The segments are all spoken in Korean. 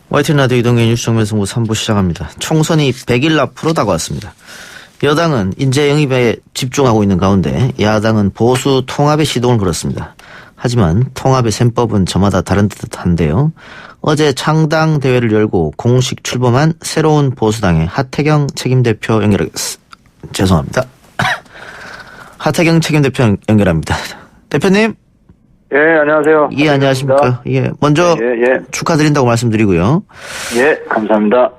YTN 라디오 이동현 뉴스 정면승부 3부 시작합니다. 총선이 100일 앞으로 다가왔습니다. 여당은 인재 영입에 집중하고 있는 가운데 야당은 보수 통합의 시동을 걸었습니다. 하지만 통합의 셈법은 저마다 다른 듯한데요. 어제 창당 대회를 열고 공식 출범한 새로운 보수당의 하태경 책임대표 죄송합니다. 하태경 책임대표 연결합니다. 대표님. 예, 안녕하세요. 예, 안녕하십니까. 예, 먼저 축하드린다고 말씀드리고요. 예, 감사합니다.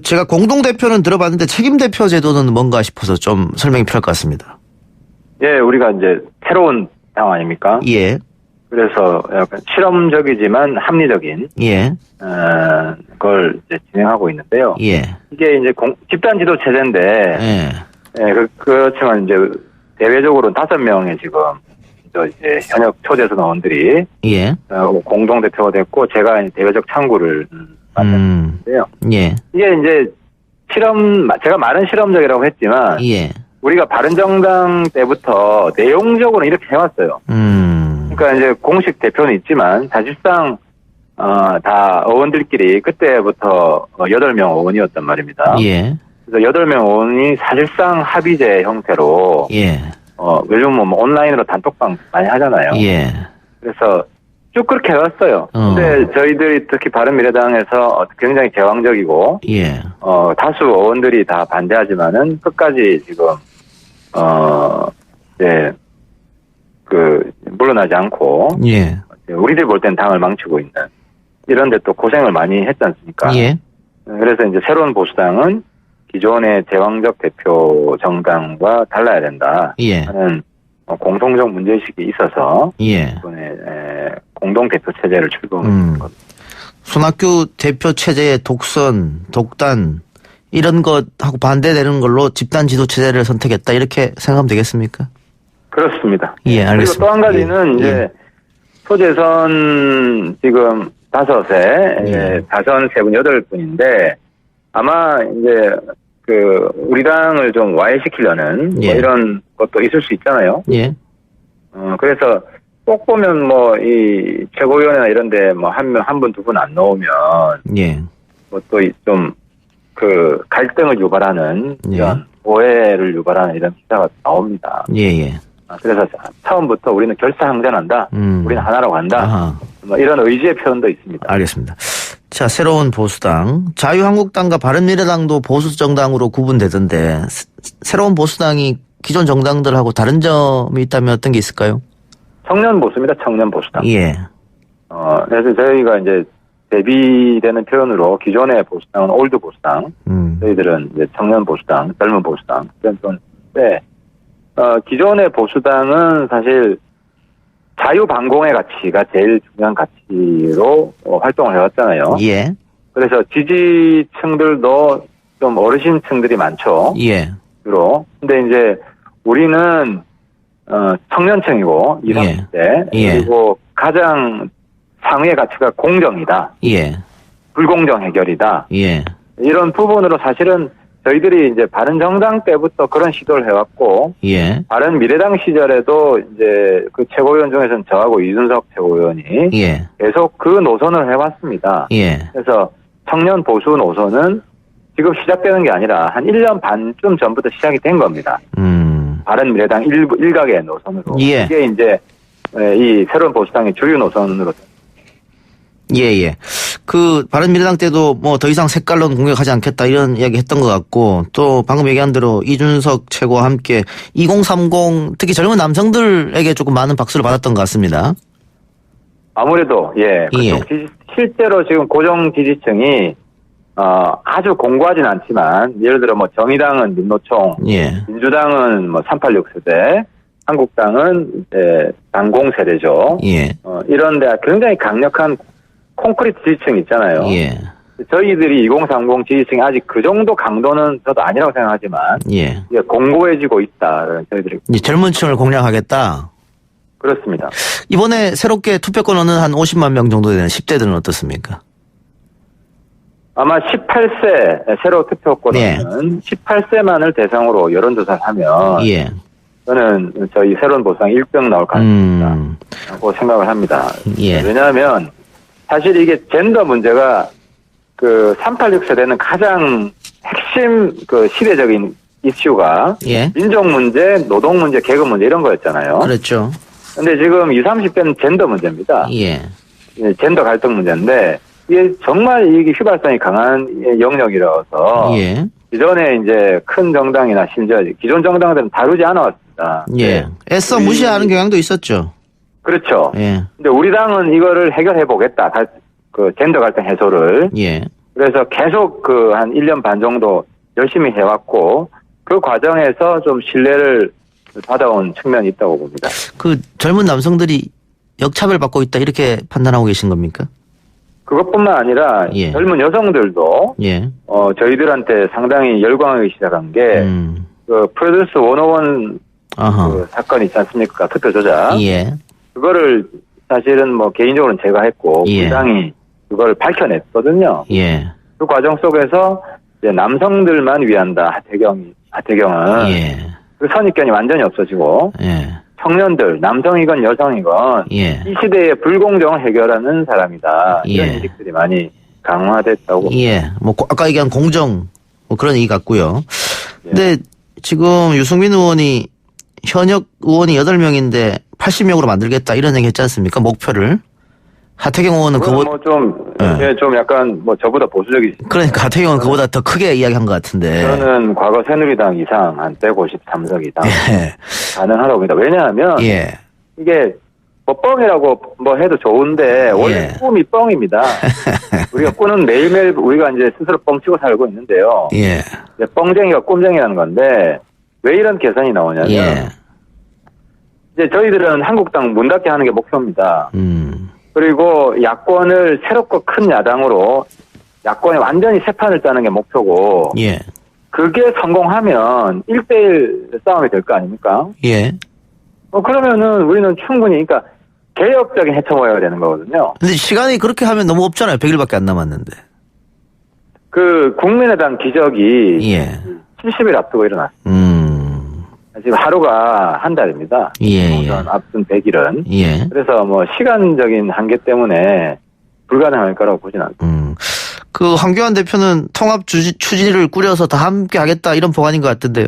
제가 공동대표는 들어봤는데 책임대표 제도는 뭔가 싶어서 좀 설명이 필요할 것 같습니다. 예, 우리가 이제 새로운 당 아닙니까? 예. 그래서 약간 실험적이지만 합리적인, 걸 이제 진행하고 있는데요. 예. 이게 이제 집단 지도 체제인데, 그렇지만 이제 대외적으로는 5명의 지금, 이제 현역 초대선 의원들이, 공동대표가 됐고, 제가 대외적 창구를 맡았는데요. 예. 이게 이제 제가 말은 실험적이라고 했지만, 우리가 바른정당 때부터 내용적으로 이렇게 해왔어요. 그러니까 이제 공식 대표는 있지만 사실상 다 의원들끼리 그때부터 8명 의원이었단 말입니다. 예. 그래서 8명 의원이 사실상 합의제 형태로 요즘 뭐 온라인으로 단톡방 많이 하잖아요. 예. 그래서 쭉 그렇게 해왔어요. 근데 저희들이 특히 바른미래당에서 굉장히 제왕적이고 다수 의원들이 다 반대하지만은 끝까지 지금 물러나지 않고 우리들 볼 땐 당을 망치고 있는 이런 데 또 고생을 많이 했지 않습니까? 그래서 이제 새로운 보수당은 기존의 제왕적 대표 정당과 달라야 된다 하는 공통적 문제의식이 있어서 이번에 공동대표 체제를 출범한 겁니다. 손학규 대표 체제의 독선, 독단 이런 것하고 반대되는 걸로 집단 지도 체제를 선택했다 이렇게 생각하면 되겠습니까? 그렇습니다. 예, 알겠습니다. 그리고 또 한 가지는 이제 소재선 지금 5에 다선 3분 8분인데 아마 이제 우리 당을 좀 와해시키려는 뭐 이런 것도 있을 수 있잖아요. 그래서 꼭 보면 이 최고위원회나 이런데 한 분, 2분 안 넣으면 뭐 또 좀 갈등을 유발하는 이런 오해를 유발하는 이런 기사가 나옵니다. 그래서 처음부터 우리는 결사항전한다. 우리는 하나로 간다. 이런 의지의 표현도 있습니다. 알겠습니다. 자, 새로운 보수당. 자유한국당과 바른미래당도 보수정당으로 구분되던데 새로운 보수당이 기존 정당들하고 다른 점이 있다면 어떤 게 있을까요? 청년 보수입니다. 청년 보수당. 그래서 저희가 이제 대비되는 표현으로 기존의 보수당은 올드 보수당, 저희들은 이제 청년 보수당, 젊은 보수당 이런 건데 기존의 보수당은 사실 자유반공의 가치가 제일 중요한 가치로 활동을 해왔잖아요. 그래서 지지층들도 좀 어르신층들이 많죠. 주로. 근데 이제 우리는 청년층이고 20, 30대 그리고 가장 상위의 가치가 공정이다. 불공정 해결이다. 이런 부분으로 사실은 저희들이 이제 바른정당 때부터 그런 시도를 해왔고, 바른미래당 시절에도 이제 그 최고위원 중에서는 저하고 이준석 최고위원이 계속 그 노선을 해왔습니다. 그래서 청년 보수 노선은 지금 시작되는 게 아니라 한 1년 반쯤 전부터 시작이 된 겁니다. 바른미래당 일각의 노선으로. 이게 이제 이 새로운 보수당의 주요 노선으로. 바른미래당 때도 뭐 더 이상 색깔론 공격하지 않겠다 이런 이야기 했던 것 같고 또 방금 얘기한 대로 이준석 최고와 함께 2030 특히 젊은 남성들에게 조금 많은 박수를 받았던 것 같습니다. 아무래도 실제로 지금 고정 지지층이 아주 공고하진 않지만 예를 들어 뭐 정의당은 민노총, 민주당은 뭐 386 세대, 한국당은 이제 당공 세대죠. 이런데 굉장히 강력한 콘크리트 지지층이 있잖아요. 저희들이 2030 지지층이 아직 그 정도 강도는 저도 아니라고 생각하지만 이제 공고해지고 있다. 저희들이 젊은 층을 공략하겠다. 그렇습니다. 이번에 새롭게 투표권 얻는 한 50만 명 정도 되는 10대들은 어떻습니까? 아마 18세 새로 투표권은 18세만을 대상으로 여론조사를 하면 저는 저희 새로운 보수당 1등 나올 가능성이 있다고 생각을 합니다. 왜냐하면 사실 이게 젠더 문제가 그 386 세대는 가장 핵심 그 시대적인 이슈가 예. 민족 문제, 노동 문제, 계급 문제 이런 거였잖아요. 그렇죠. 근데 지금 20, 30대는 젠더 문제입니다. 예. 젠더 갈등 문제인데 이게 정말 이게 휘발성이 강한 영역이라서 예. 기존에 이제 큰 정당이나 심지어 기존 정당들은 다루지 않아왔습니다. 예. 애써 무시하는 경향도 있었죠. 그렇죠. 예. 근데 우리 당은 이거를 해결해 보겠다. 그 젠더 갈등 해소를. 예. 그래서 계속 그 한 1년 반 정도 열심히 해왔고 그 과정에서 좀 신뢰를 받아온 측면이 있다고 봅니다. 그 젊은 남성들이 역차별 받고 있다 이렇게 판단하고 계신 겁니까? 그것뿐만 아니라 예. 젊은 여성들도 예. 저희들한테 상당히 열광하기 시작한 게 그 프로듀스 101 그 사건 있지 않습니까? 투표 조작. 예. 그거를 사실은 뭐 개인적으로는 제가 했고 예. 우리 당이 그걸 밝혀냈거든요. 예. 그 과정 속에서 이제 남성들만 위한다 하태경은 예. 그 선입견이 완전히 없어지고 예. 청년들 남성이건 여성이건 예. 이 시대의 불공정을 해결하는 사람이다. 이런 예. 인식들이 많이 강화됐다고. 예. 뭐 아까 얘기한 공정 뭐 그런 얘기 같고요. 예. 근데 지금 유승민 의원이 현역 의원이 8명인데 80명으로 만들겠다 이런 얘기 했지 않습니까? 목표를. 하태경 의원은 그보다 좀 약간 뭐 저보다 보수적이지. 그러니까 하태경은 그보다 더 크게 이야기한 것 같은데. 저는 과거 새누리당 이상 한 153석 이상 예. 가능하다고 봅니다. 왜냐하면 예. 이게 뭐 뻥이라고 뭐 해도 좋은데 원래 예. 꿈이 뻥입니다. 우리가 꾸는 매일매일 우리가 이제 스스로 뻥치고 살고 있는데요. 예. 뻥쟁이가 꿈쟁이라는 건데 왜 이런 개선이 나오냐면 예. 이제 저희들은 한국당 문 닫게 하는 게 목표입니다. 그리고 야권을 새롭고 큰 야당으로 야권에 완전히 새 판을 짜는 게 목표고 예. 그게 성공하면 1대1 싸움이 될 거 아닙니까? 예. 그러면은 우리는 충분히 그러니까 개혁적인 해쳐모여야 되는 거거든요. 근데 시간이 그렇게 하면 너무 없잖아요. 100일밖에 안 남았는데. 그 국민의당 기적이 예. 70일 앞두고 일어났습니다. 지금 하루가 한 달입니다. 예. 앞둔 100일은. 예. 그래서 뭐 시간적인 한계 때문에 불가능할 거라고 보진 않습니다. 그 황교안 대표는 통합 추진을 꾸려서 다 함께 하겠다 이런 법안인 것 같은데요.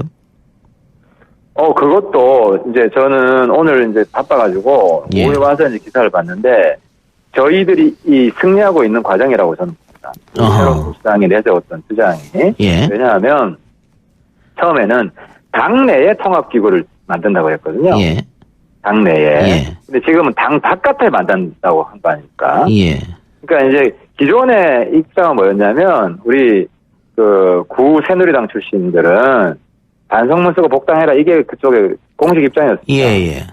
그것도 이제 저는 오늘 이제 바빠가지고 예. 오후에 와서 이제 기사를 봤는데 저희들이 이 승리하고 있는 과정이라고 저는 봅니다. 새로운 보수당이 내세웠던 주장이. 예. 왜냐하면 처음에는 당내에 통합기구를 만든다고 했거든요. 예. 당내에. 예. 근데 지금은 당 바깥에 만든다고 한 거 아닙니까? 예. 그러니까 이제 기존의 입장은 뭐였냐면 우리 그 구 새누리당 출신들은 반성문 쓰고 복당해라 이게 그쪽의 공식 입장이었습니다. 예.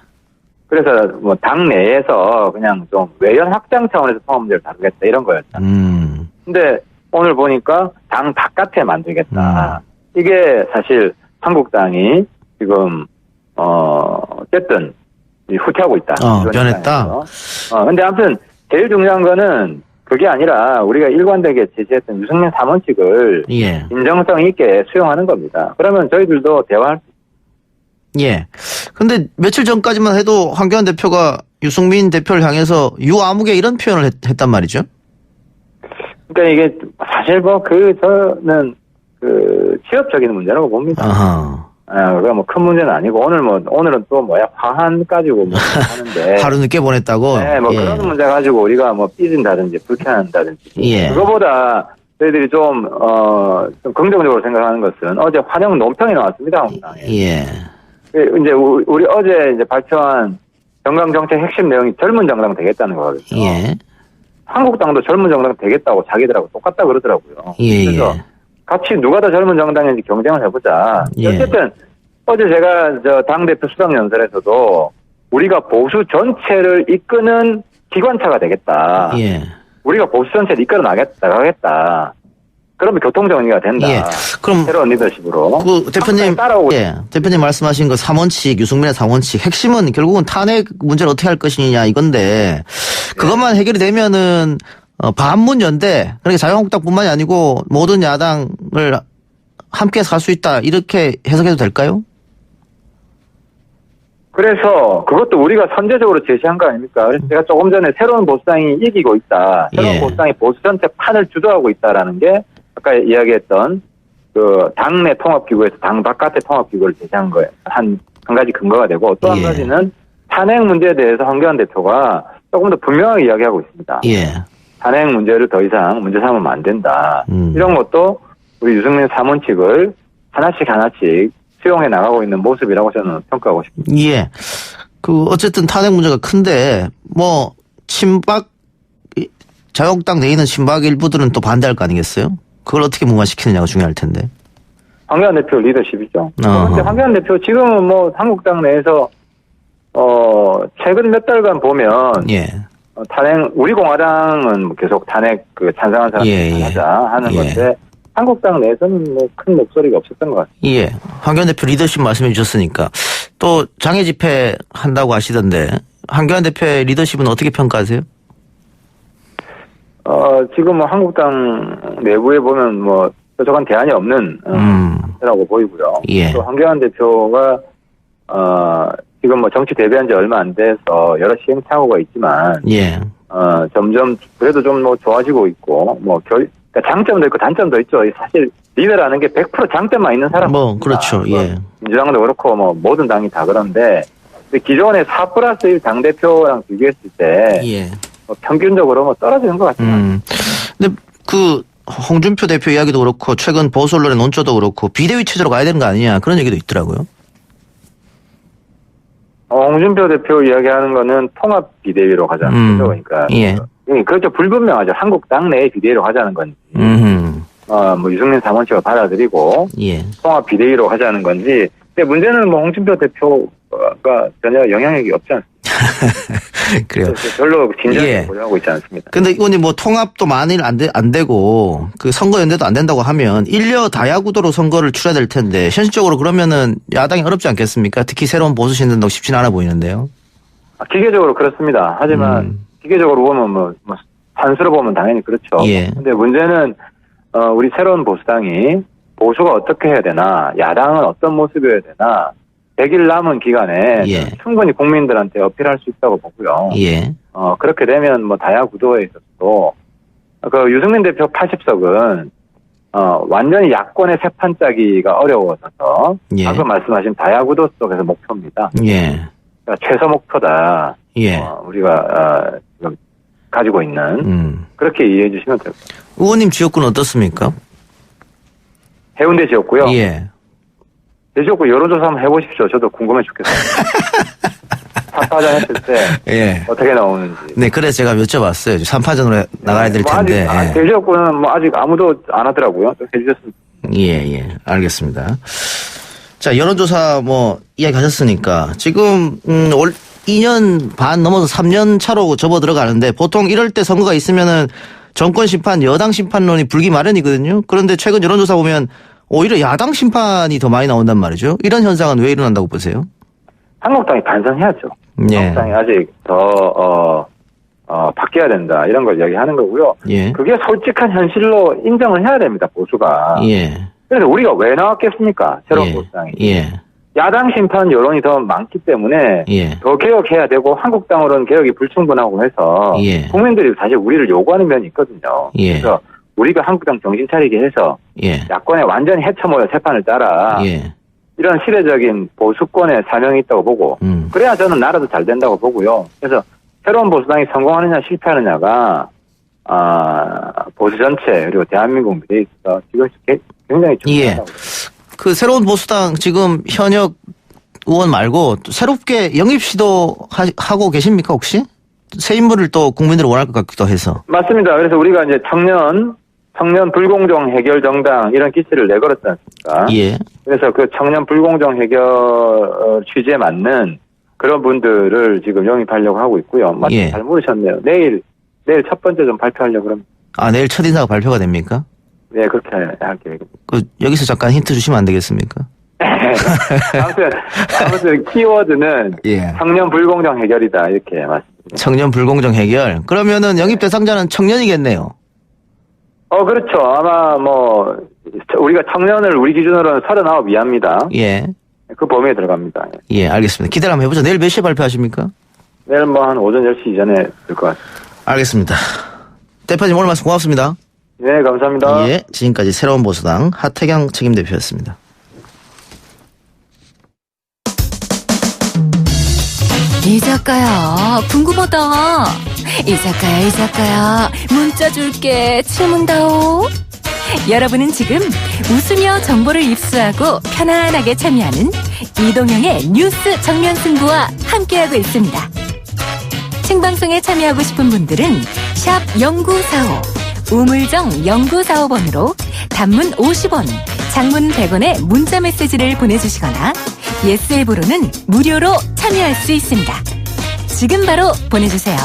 그래서 뭐 당 내에서 그냥 좀 외연 확장 차원에서 통합 문제를 다루겠다 이런 거였잖아요. 근데 오늘 보니까 당 바깥에 만들겠다. 이게 사실 한국당이 지금 어쨌든 후퇴하고 있다. 변했다. 근데 아무튼 제일 중요한 거는 그게 아니라 우리가 일관되게 제시했던 유승민 3원칙을 예. 인정성 있게 수용하는 겁니다. 그러면 저희들도 대화할 수 예. 근데 며칠 전까지만 해도 황교안 대표가 유승민 대표를 향해서 유아무개 이런 표현을 했단 말이죠. 그러니까 이게 사실 저는 취업적인 문제라고 봅니다. 그게 뭐 큰 문제는 아니고 오늘은 또 화한 가지고 하는데 하루 늦게 보냈다고. 네, 뭐 그런 문제 가지고 우리가 뭐 삐진다든지 불쾌한다든지. 예. 그거보다 저희들이 좀 긍정적으로 생각하는 것은 어제 환영 논평이 나왔습니다, 한국당에. 예. 이제 우리 어제 이제 발표한 정강 정책 핵심 내용이 젊은 정당 되겠다는 거거든요. 예. 한국당도 젊은 정당 되겠다고 자기들하고 똑같다 그러더라고요. 예. 그래서 같이 누가 더 젊은 정당인지 경쟁을 해보자. 예. 어쨌든 어제 제가 당대표 수상연설에서도 우리가 보수 전체를 이끄는 기관차가 되겠다. 예. 우리가 보수 전체를 이끌어 나가겠다. 그러면 교통정리가 된다. 예. 그럼 새로운 리더십으로. 그 대표님 따라오고. 예. 대표님 말씀하신 그 3원칙, 유승민의 3원칙 핵심은 결국은 탄핵 문제를 어떻게 할 것이냐 이건데 그것만 해결이 되면은 반문연대, 그러니까 자유한국당뿐만이 아니고 모든 야당을 함께 갈 수 있다 이렇게 해석해도 될까요? 그래서 그것도 우리가 선제적으로 제시한 거 아닙니까? 그래서 제가 조금 전에 새로운 보수당이 이기고 있다. 새로운 예. 보수당이 보수 전체 판을 주도하고 있다라는 게 아까 이야기했던 그 당내 통합기구에서 당 바깥의 통합기구를 제시한 거예요. 한 가지 근거가 되고 또 한 예. 가지는 탄핵 문제에 대해서 황교안 대표가 조금 더 분명하게 이야기하고 있습니다. 예. 탄핵 문제를 더 이상 문제 삼으면 안 된다. 이런 것도 우리 유승민 사무총을 하나씩 수용해 나가고 있는 모습이라고 저는 평가하고 싶습니다. 예. 어쨌든 탄핵 문제가 큰데, 친박, 자유한국당 내에 있는 친박 일부들은 또 반대할 거 아니겠어요? 그걸 어떻게 무마시키느냐가 중요할 텐데. 황교안 대표 리더십이죠. 어허. 그런데 황교안 대표 지금은 한국당 내에서, 최근 몇 달간 보면, 예. 탄핵, 우리 공화당은 계속 탄핵 찬성한 사람들 하자 하는 건데, 한국당 내에서는 큰 목소리가 없었던 것 같습니다. 예. 황교안 대표 리더십 말씀해 주셨으니까 또 장애 집회 한다고 하시던데 황교안 대표의 리더십은 어떻게 평가하세요? 지금 한국당 내부에 보면 뾰족한 대안이 없는 라고 보이고요. 예. 또 황교안 대표가 지금 정치 데뷔한 지 얼마 안 돼서 여러 시행착오가 있지만 예. 점점 그래도 좀 좋아지고 있고 그러니까 장점도 있고 단점도 있죠. 사실 리더라는 게 100% 장점만 있는 사람. 그렇죠. 예. 민주당도 그렇고 모든 당이 다 그런데 기존의 4+1 당 대표랑 비교했을 때 예. 평균적으로 떨어지는 것 같습니다. 근데 홍준표 대표 이야기도 그렇고 최근 보수 언론의 논조도 그렇고 비대위 체제로 가야 되는 거 아니냐 그런 얘기도 있더라고요. 홍준표 대표 이야기하는 거는 통합 비대위로 가자는 거죠. 그러니까 예. 그렇죠. 불분명하죠. 한국당 내에 비대위로 가자는 건지 유승민 사무총을 받아들이고 예. 통합 비대위로 가자는 건지. 근데 문제는 홍준표 대표가 전혀 영향력이 없지 않습니다. 그래요. 별로 진지하게 고려하고 있지 않습니다. 근데 의원님 통합도 만일 안 되고 선거연대도 안 된다고 하면 일려 다야구도로 선거를 치러야 될 텐데 현실적으로 그러면은 야당이 어렵지 않겠습니까? 특히 새로운 보수 신당도 쉽지는 않아 보이는데요. 기계적으로 그렇습니다. 하지만 기계적으로 보면 산수로 보면 당연히 그렇죠. 예. 근데 문제는 우리 새로운 보수당이 보수가 어떻게 해야 되나, 야당은 어떤 모습이어야 되나, 100일 남은 기간에 충분히 국민들한테 어필할 수 있다고 보고요. 예. 그렇게 되면 다야구도에 있어서도 유승민 대표 80석은 완전히 야권의 새판 짜기가 어려워서 방금 말씀하신 다야구도 속에서 목표입니다. 예. 그러니까 최소 목표다. 예. 우리가 지금 가지고 있는 그렇게 이해해 주시면 됩니다. 의원님 지역구는 어떻습니까? 해운대 지역구요. 예. 제 지역구 여론조사 한번 해보십시오. 저도 궁금해 죽겠어요. 사파전 했을 때 어떻게 나오는지. 네, 그래서 제가 여쭤봤어요. 3파전으로 나가야 될 텐데. 제 지역구는 아직 아무도 안 하더라고요. 좀 해주셨습니다. 예. 알겠습니다. 자, 여론조사 이야기 하셨으니까 지금 올 2년 반 넘어서 3년 차로 접어 들어가는데 보통 이럴 때 선거가 있으면은 정권 심판, 여당 심판론이 불기 마련이거든요. 그런데 최근 여론조사 보면 오히려 야당 심판이 더 많이 나온단 말이죠. 이런 현상은 왜 일어난다고 보세요? 한국당이 반성해야죠. 한국당이 아직 더 바뀌어야 된다. 이런 걸 이야기하는 거고요. 그게 솔직한 현실로 인정을 해야 됩니다. 보수가. 그래서 우리가 왜 나왔겠습니까? 새로운 보수당이. 야당 심판 여론이 더 많기 때문에 더 개혁해야 되고 한국당으로는 개혁이 불충분하고 해서 국민들이 사실 우리를 요구하는 면이 있거든요. 그래서 우리가 한국당 정신 차리게 해서 야권에 완전히 헤쳐모여 새판을 따라 이런 시대적인 보수권의 사명이 있다고 보고 그래야 저는 나라도 잘 된다고 보고요. 그래서 새로운 보수당이 성공하느냐 실패하느냐가 보수 전체 그리고 대한민국 미래에 있어서 지금 굉장히 중요하다고 그 새로운 보수당 지금 현역 의원 말고 또 새롭게 영입 시도 하고 계십니까 혹시? 새 인물을 또 국민들이 원할 것 같기도 해서. 맞습니다. 그래서 우리가 이제 청년 불공정 해결 정당 이런 기치를 내걸었지 않습니까? 그래서 그 청년 불공정 해결 취지에 맞는 그런 분들을 지금 영입하려고 하고 있고요. 잘 모르셨네요. 내일 첫 번째 좀 발표하려고 합니다. 내일 첫 인사가 발표가 됩니까? 네, 그렇게 할 계획입니다. 여기서 잠깐 힌트 주시면 안 되겠습니까? 아무튼 키워드는 청년 불공정 해결이다 이렇게 말씀드립니다. 청년 불공정 해결. 그러면은 영입 대상자는 청년이겠네요. 그렇죠. 아마 우리가 청년을 우리 기준으로는 39 이하입니다. 그 범위에 들어갑니다. 예, 알겠습니다. 기대를 한번 해보죠. 내일 몇 시에 발표하십니까? 내일 뭐 한 오전 10시 이전에 될 것 같습니다. 알겠습니다. 대표님 오늘 말씀 고맙습니다. 네, 감사합니다. 예, 지금까지 새로운 보수당 하태경 책임대표였습니다. 이 작가야, 궁금하다. 이 작가야, 문자 줄게. 질문다오. 여러분은 지금 웃으며 정보를 입수하고 편안하게 참여하는 이동형의 뉴스 정면 승부와 함께하고 있습니다. 생방송에 참여하고 싶은 분들은 샵 0945, 우물정 0945번으로 단문 50원, 장문 100원의 문자 메시지를 보내주시거나 예스 앱으로는 무료로 참여할 수 있습니다. 지금 바로 보내주세요.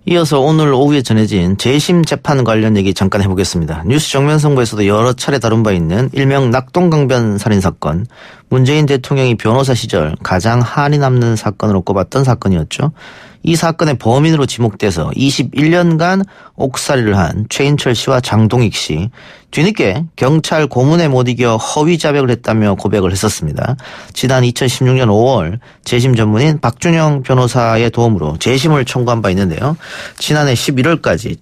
이어서 오늘 오후에 전해진 재심 재판 관련 얘기 잠깐 해보겠습니다. 뉴스 정면 선거에서도 여러 차례 다룬 바 있는 일명 낙동강변 살인사건, 문재인 대통령이 변호사 시절 가장 한이 남는 사건으로 꼽았던 사건이었죠. 이 사건의 범인으로 지목돼서 21년간 옥살이를 한 최인철 씨와 장동익 씨, 뒤늦게 경찰 고문에 못 이겨 허위 자백을 했다며 고백을 했었습니다. 지난 2016년 5월 재심 전문인 박준영 변호사의 도움으로 재심을 청구한 바 있는데요. 지난해 11월까지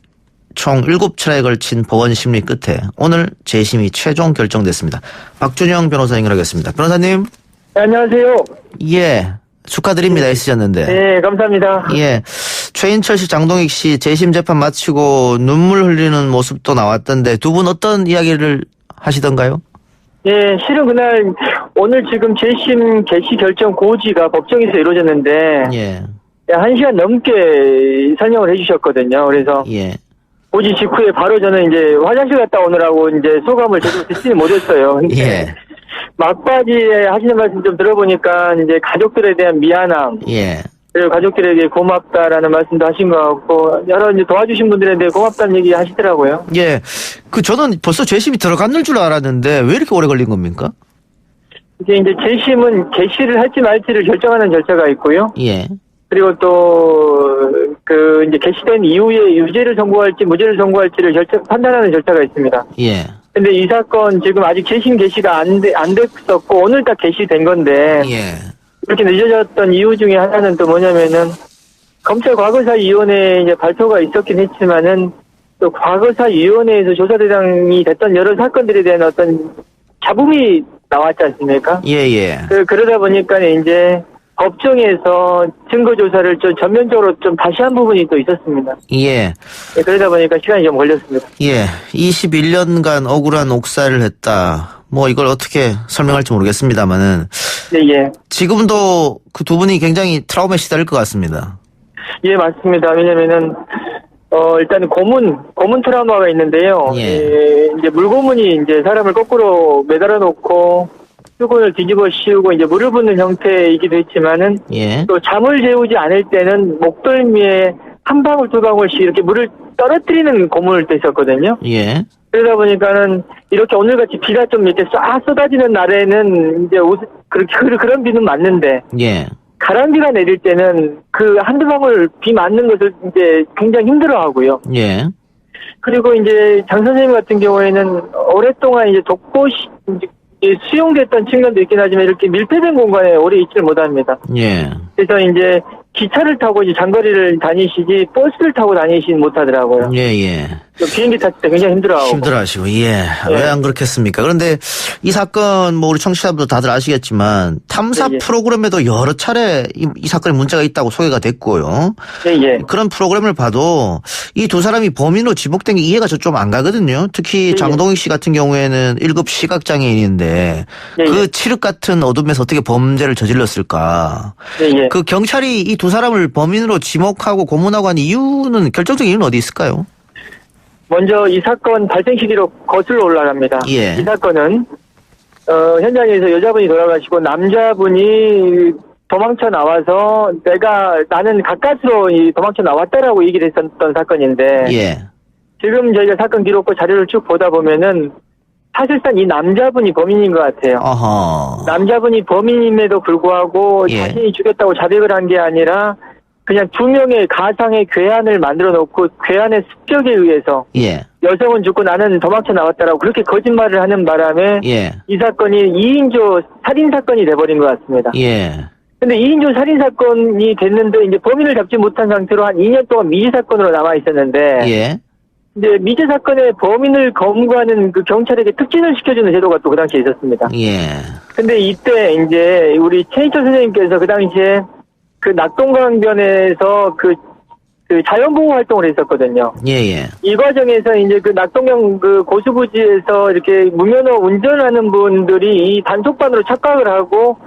총 7차례에 걸친 법원 심리 끝에 오늘 재심이 최종 결정됐습니다. 박준영 변호사 연결하겠습니다. 변호사님. 네, 안녕하세요. 예. 축하드립니다. 애쓰셨는데. 네, 감사합니다. 예. 최인철 씨, 장동익 씨 재심 재판 마치고 눈물 흘리는 모습도 나왔던데 두 분 어떤 이야기를 하시던가요? 예, 실은 그날 오늘 지금 재심 개시 결정 고지가 법정에서 이루어졌는데 예. 1시간 넘게 설명을 해주셨거든요. 그래서 예. 고지 직후에 바로 저는 이제 화장실 갔다 오느라고 이제 소감을 제대로 듣지는 못했어요. 근데 예. 막바지에 하시는 말씀 좀 들어보니까 이제 가족들에 대한 미안함. 예. 그리고 가족들에게 고맙다라는 말씀도 하신 것 같고, 여러 이제 도와주신 분들에 대해 고맙다는 얘기 하시더라고요. 예. 저는 벌써 재심이 들어갔는 줄 알았는데 왜 이렇게 오래 걸린 겁니까? 이게 이제 재심은 개시를 할지 말지를 결정하는 절차가 있고요. 예. 그리고 또, 이제 개시된 이후에 유죄를 선고할지 무죄를 선고할지를 판단하는 절차가 있습니다. 예. 근데 이 사건 지금 아직 재심 개시가 안 됐었고, 오늘 딱 개시된 건데. 예. 이렇게 늦어졌던 이유 중에 하나는 또 뭐냐면은, 검찰 과거사위원회 이제 발표가 있었긴 했지만은, 또 과거사위원회에서 조사 대상이 됐던 여러 사건들에 대한 어떤 잡음이 나왔지 않습니까? 예, 예. 그러다 보니까 이제, 법정에서 증거조사를 좀 전면적으로 좀 다시 한 부분이 또 있었습니다. 예. 네, 그러다 보니까 시간이 좀 걸렸습니다. 예. 21년간 억울한 옥살이를 했다. 뭐 이걸 어떻게 설명할지 모르겠습니다만은. 네, 예. 지금도 그 두 분이 굉장히 트라우마에 시달릴 것 같습니다. 예, 맞습니다. 왜냐면은, 일단은 고문 트라우마가 있는데요. 예. 이제 물고문이 이제 사람을 거꾸로 매달아 놓고, 수건을 뒤집어 씌우고 이제 물을 붓는 형태이기도 했지만은 예. 또 잠을 재우지 않을 때는 목덜미에 한 방울 두 방울씩 이렇게 물을 떨어뜨리는 고문을 또 있었거든요. 예. 그러다 보니까는 이렇게 오늘같이 비가 좀 이렇게 싹 쏟아지는 날에는 이제 그런 비는 맞는데 예. 가랑비가 내릴 때는 그 한두 방울 비 맞는 것을 이제 굉장히 힘들어하고요. 예. 그리고 이제 장 선생님 같은 경우에는 오랫동안 이제 독고시 수용됐던 측면도 있긴 하지만 이렇게 밀폐된 공간에 오래 있지를 못합니다. 예. 그래서 이제 기차를 타고 이제 장거리를 다니시지 버스를 타고 다니시진 못하더라고요. 예, 예. 비행기 탔을 때 굉장히 힘들어하고. 힘들어하시고, 예. 왜 안 그렇겠습니까? 그런데 이 사건, 뭐, 우리 청취자분들 다들 아시겠지만, 탐사 예, 예. 프로그램에도 여러 차례 이 사건에 문제가 있다고 소개가 됐고요. 예, 예. 그런 프로그램을 봐도 이 두 사람이 범인으로 지목된 게 이해가 좀 안 가거든요. 특히 예, 장동익 씨 같은 경우에는 1급 시각장애인인데, 예, 그 예. 칠흑 같은 어둠에서 어떻게 범죄를 저질렀을까. 예, 예. 그 경찰이 이 두 사람을 범인으로 지목하고 고문하고 한 이유는, 결정적인 이유는 어디 있을까요? 먼저 이 사건 발생 시기로 거슬러 올라갑니다. 예. 이 사건은 현장에서 여자분이 돌아가시고 남자분이 도망쳐 나와서 나는 가까스로 도망쳐 나왔다라고 얘기를 했었던 사건인데 예. 지금 저희가 사건 기록부 자료를 쭉 보다 보면은 사실상 이 남자분이 범인인 것 같아요. 어허. 남자분이 범인임에도 불구하고 예. 자신이 죽였다고 자백을 한 게 아니라 그냥 2명의 가상의 괴한을 만들어 놓고 괴한의 습격에 의해서 예. 여성은 죽고 나는 도망쳐 나왔다라고 그렇게 거짓말을 하는 바람에 예. 이 사건이 2인조 살인사건이 돼버린 것 같습니다. 예. 근데 2인조 살인사건이 됐는데 이제 범인을 잡지 못한 상태로 한 2년 동안 미제사건으로 남아있었는데 예. 이제 미제사건의 범인을 검거하는 그 경찰에게 특진을 시켜주는 제도가 또 그 당시에 있었습니다. 예. 근데 이때 이제 우리 최인철 선생님께서 그 당시에 그 낙동강변에서 그 자연보호 활동을 했었거든요. 예. 이 과정에서 이제 그 낙동강 그 고수부지에서 이렇게 무면허 운전하는 분들이 이 단속반으로 착각을 하고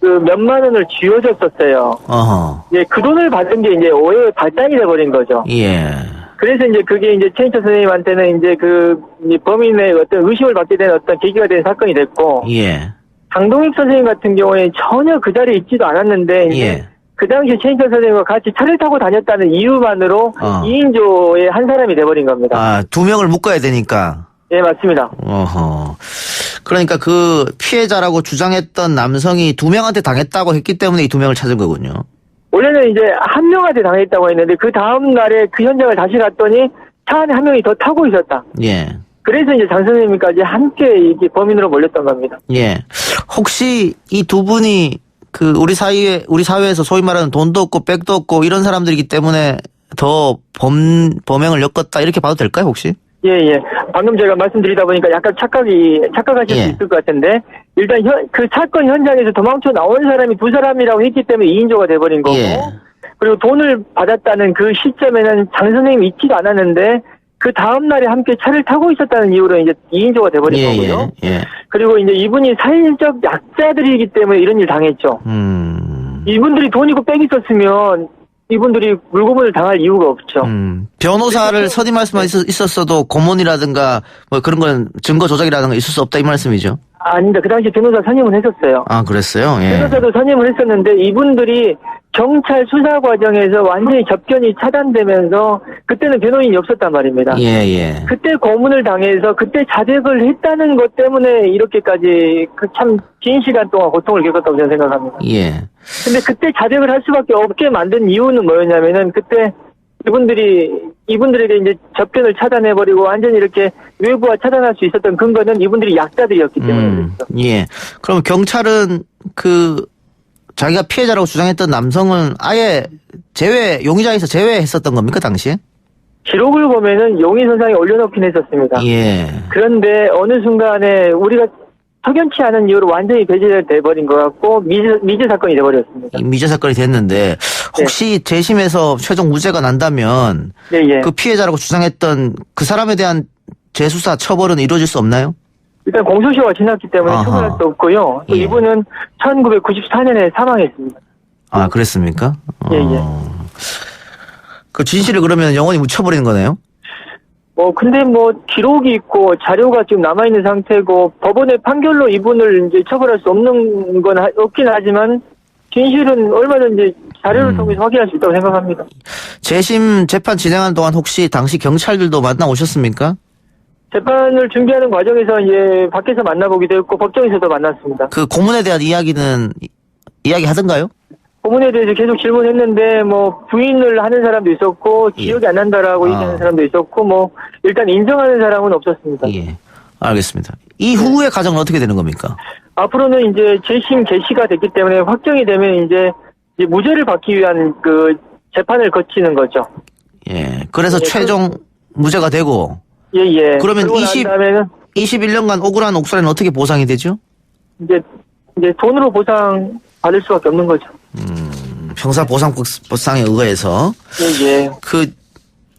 그 몇만 원을 쥐어줬었어요. 어허. 예, 그 돈을 받은 게 이제 오해의 발단이 돼버린 거죠. 예. 그래서 이제 그게 이제 최인철 선생님한테는 이제 그 범인의 어떤 의심을 받게 된 어떤 계기가 된 사건이 됐고, 예. 장동익 선생님 같은 경우에 전혀 그 자리에 있지도 않았는데, 이제 예. 그 당시 최인철 선생님과 같이 차를 타고 다녔다는 이유만으로 2인조의 한 사람이 돼버린 겁니다. 아, 2명을 묶어야 되니까. 예, 맞습니다. 어허. 그러니까 그 피해자라고 주장했던 남성이 2명한테 당했다고 했기 때문에 이 2명을 찾은 거군요. 원래는 이제 한 명한테 당했다고 했는데 그 다음 날에 그 현장을 다시 갔더니 차 안에 한 명이 더 타고 있었다. 예. 그래서 이제 장 선생님까지 함께 이게 범인으로 몰렸던 겁니다. 예. 혹시 이 두 분이 그 우리 사회에서 소위 말하는 돈도 없고 백도 없고 이런 사람들이기 때문에 더 범행을 엮었다 이렇게 봐도 될까요, 혹시? 예. 방금 제가 말씀드리다 보니까 약간 착각하실 예. 수 있을 것 같은데, 일단 그 사건 현장에서 도망쳐 나온 사람이 2사람이라고 했기 때문에 2인조가 돼버린 거고, 예. 그리고 돈을 받았다는 그 시점에는 장 선생님이 있지도 않았는데, 그 다음날에 함께 차를 타고 있었다는 이유로 이제 2인조가 돼버린 거고요. 예. 그리고 이제 이분이 사회적 약자들이기 때문에 이런 일 당했죠. 이분들이 돈이고 빽이 있었으면 이분들이 물고문을 당할 이유가 없죠. 변호사를 선임할 수만 있었어도 고문이라든가 뭐 그런 건 증거 조작이라든가 있을 수 없다 이 말씀이죠? 아닙니다. 그 당시 변호사 선임은 했었어요. 아, 그랬어요? 예. 변호사도 선임을 했었는데 이분들이 경찰 수사 과정에서 완전히 접견이 차단되면서 그때는 변호인이 없었단 말입니다. 예. 그때 고문을 당해서 그때 자백을 했다는 것 때문에 이렇게까지 참 긴 시간 동안 고통을 겪었다고 저는 생각합니다. 예. 근데 그때 자백을 할 수밖에 없게 만든 이유는 뭐였냐면은 그때 이분들에게 이제 접견을 차단해버리고 완전히 이렇게 외부와 차단할 수 있었던 근거는 이분들이 약자들이었기 때문에 그렇죠. 예. 그럼 경찰은 그 자기가 피해자라고 주장했던 남성은 아예 용의자에서 제외했었던 겁니까, 당시에? 기록을 보면은 용의 선상에 올려놓긴 했었습니다. 예. 그런데 어느 순간에 우리가 석연치 않은 이유로 완전히 배제돼버린 것 같고 미제 사건이 돼버렸습니다. 미제 사건이 됐는데 혹시 재심에서 최종 무죄가 난다면 예. 그 피해자라고 주장했던 그 사람에 대한 재수사 처벌은 이루어질 수 없나요? 일단 공소시효가 지났기 때문에 아하. 처벌할 수 없고요. 또 예. 이분은 1994년에 사망했습니다. 아, 그랬습니까? 예. 그 진실을 그러면 영원히 묻혀버리는 거네요? 근데 기록이 있고 자료가 지금 남아있는 상태고 법원의 판결로 이분을 이제 처벌할 수 없는 건 없긴 하지만 진실은 얼마든지 자료를 통해서 확인할 수 있다고 생각합니다. 재심 재판 진행하는 동안 혹시 당시 경찰들도 만나오셨습니까? 재판을 준비하는 과정에서 이제 밖에서 만나보기도 했고 법정에서도 만났습니다. 그 고문에 대한 이야기 하던가요? 고문에 대해서 계속 질문했는데 부인을 하는 사람도 있었고 기억이 안 난다라고 얘기하는 사람도 있었고 일단 인정하는 사람은 없었습니다. 예. 알겠습니다. 이후의 과정은 어떻게 되는 겁니까? 앞으로는 이제 재심 개시가 됐기 때문에 확정이 되면 이제 무죄를 받기 위한 그 재판을 거치는 거죠. 예. 그래서 최종 무죄가 되고. 예. 그러면 그러고 난 다음에는 21년간 억울한 옥살이는 어떻게 보상이 되죠? 이제 돈으로 보상 받을 수밖에 없는 거죠. 형사 보상에 의해서. 예. 그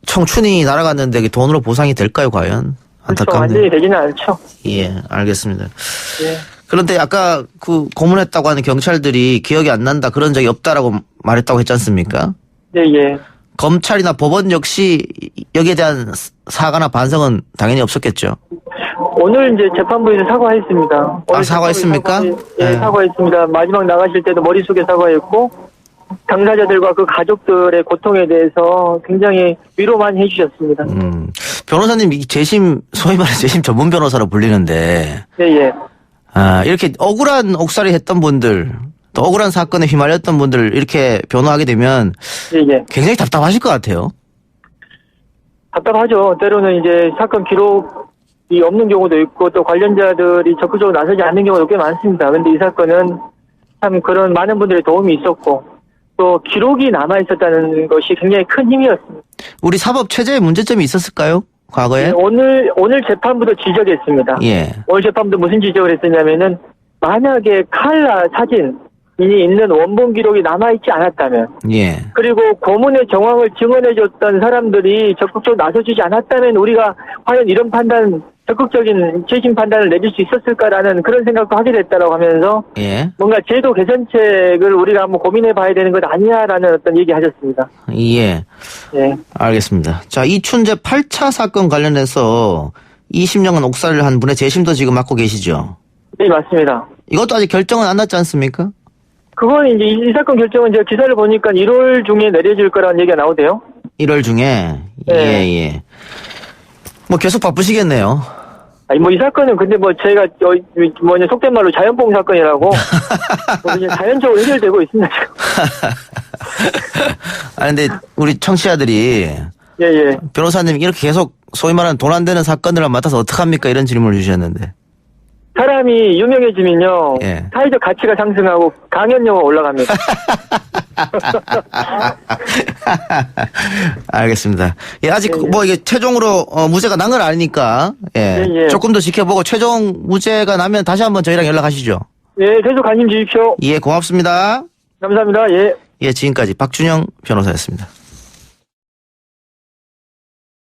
청춘이 날아갔는데 돈으로 보상이 될까요, 과연? 안타깝네요. 완전히 되지는 않죠. 예, 알겠습니다. 예. 그런데 아까 그 고문했다고 하는 경찰들이 기억이 안 난다, 그런 적이 없다라고 말했다고 했지 않습니까? 예. 검찰이나 법원 역시 여기에 대한 사과나 반성은 당연히 없었겠죠. 오늘 이제 재판부에서 사과했습니다. 사과했습니까? 사과했습니다. 마지막 나가실 때도 머릿속에 사과했고, 당사자들과 그 가족들의 고통에 대해서 굉장히 위로 많이 해주셨습니다. 변호사님, 소위 말해 재심 전문 변호사로 불리는데. 예, 예. 이렇게 억울한 옥살이 했던 분들, 또 억울한 사건에 휘말렸던 분들 이렇게 변호하게 되면. 예, 예. 굉장히 답답하실 것 같아요. 답답하죠. 때로는 이제 사건 기록이 없는 경우도 있고 또 관련자들이 적극적으로 나서지 않는 경우도 꽤 많습니다. 근데 이 사건은 참 그런 많은 분들의 도움이 있었고 또 기록이 남아있었다는 것이 굉장히 큰 힘이었습니다. 우리 사법 체제에 문제점이 있었을까요? 과거에? 네, 오늘 재판부도 지적했습니다. 예. 오늘 재판부도 무슨 지적을 했었냐면은 만약에 칼라 사진이 있는 원본 기록이 남아있지 않았다면 예. 그리고 고문의 정황을 증언해줬던 사람들이 적극적으로 나서주지 않았다면 우리가 과연 이런 적극적인 재심 판단을 내릴 수 있었을까라는 그런 생각도 하게 됐다라고 하면서 예. 뭔가 제도 개선책을 우리가 한번 고민해 봐야 되는 것 아니냐라는 어떤 얘기 하셨습니다. 예. 예. 알겠습니다. 자, 이춘재 8차 사건 관련해서 20년간 옥살이를 한 분의 재심도 지금 맡고 계시죠? 네, 맞습니다. 이것도 아직 결정은 안 났지 않습니까? 그건 이제 이 사건 결정은 제가 기사를 보니까 1월 중에 내려질 거라는 얘기가 나오대요. 1월 중에? 네. 예, 예. 뭐 계속 바쁘시겠네요. 아니, 이 사건은 근데 제가, 속된 말로 자연봉 사건이라고, 그냥 자연적으로 해결되고 있습니다, 지금. 근데 우리 청취자들이. 예, 예. 변호사님 이렇게 계속 소위 말하는 돈 안 되는 사건들을 맡아서 어떡합니까? 이런 질문을 주셨는데. 사람이 유명해지면요. 예. 사회적 가치가 상승하고 강연료가 올라갑니다. 알겠습니다. 예, 아직 예, 예. 이게 최종으로 무죄가 난 걸 아니니까 예, 예, 예. 조금 더 지켜보고 최종 무죄가 나면 다시 한번 저희랑 연락하시죠. 예, 계속 관심 주십시오. 예, 고맙습니다. 감사합니다. 예. 예, 지금까지 박준영 변호사였습니다.